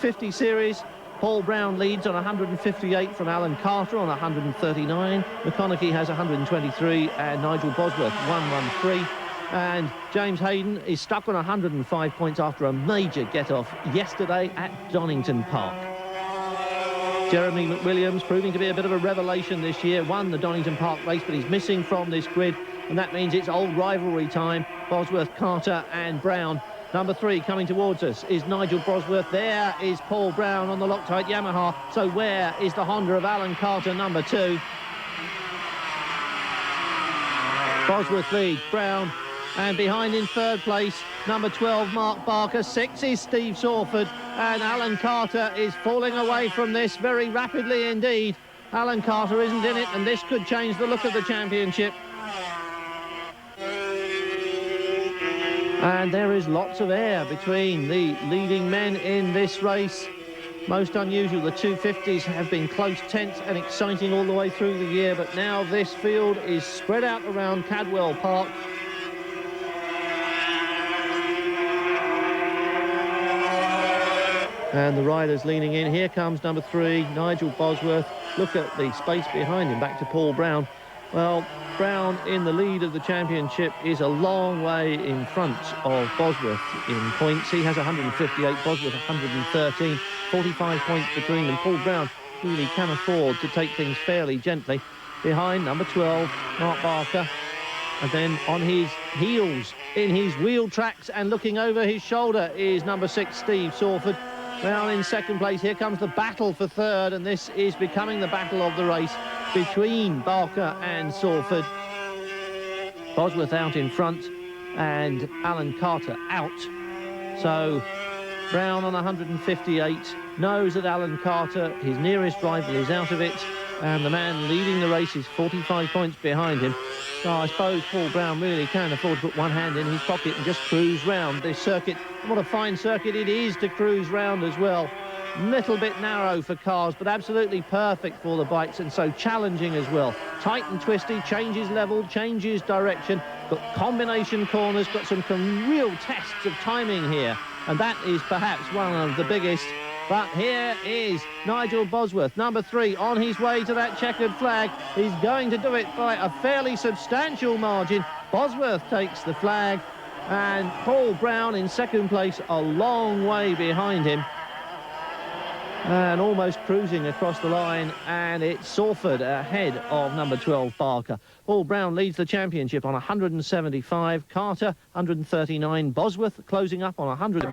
50 series. Paul Brown leads on 158 from Alan Carter on 139. McConaughey has 123 and Nigel Bosworth 113. And James Hayden is stuck on 105 points after a major get-off yesterday at Donington Park. Jeremy McWilliams, proving to be a bit of a revelation this year, won the Donington Park race, but he's missing from this grid, and that means it's old rivalry time. Bosworth, Carter and Brown. Number 3 coming towards us is Nigel Bosworth. There is Paul Brown on the Loctite Yamaha. So where is the Honda of Alan Carter, number 2? Bosworth leads, Brown, and behind in 3rd place, number 12, Mark Barker. 6 is Steve Sawford, and Alan Carter is falling away from this very rapidly indeed. Alan Carter isn't in it, and this could change the look of the championship. And there is lots of air between the leading men in this race. Most unusual, the 250s have been close, tense and exciting all the way through the year, but now this field is spread out around Cadwell Park. And the riders leaning in. Here comes number 3, Nigel Bosworth. Look at the space behind him, back to Paul Brown. Well, Brown in the lead of the championship is a long way in front of Bosworth in points. He has 158, Bosworth 113, 45 points between them. Paul Brown really can afford to take things fairly gently. Behind, number 12, Mark Barker. And then on his heels, in his wheel tracks and looking over his shoulder, is number 6, Steve Sawford. Well, in 2nd place, here comes the battle for 3rd, and this is becoming the battle of the race between Barker and Sawford. Bosworth out in front and Alan Carter out. So Brown on 158 knows that Alan Carter, his nearest rival, is out of it, and the man leading the race is 45 points behind him. So I suppose Paul Brown really can afford to put one hand in his pocket and just cruise round this circuit. And what a fine circuit it is to cruise round as well. Little bit narrow for cars, but absolutely perfect for the bikes, and so challenging as well. Tight and twisty, changes level, changes direction, got combination corners, got some real tests of timing here, and that is perhaps one of the biggest. But here is Nigel Bosworth, number 3, on his way to that checkered flag. He's going to do it by a fairly substantial margin. Bosworth takes the flag, and Paul Brown in 2nd place, a long way behind him. And almost cruising across the line, and it's Sawford ahead of number 12, Barker. Paul Brown leads the championship on 175, Carter 139, Bosworth closing up on 100.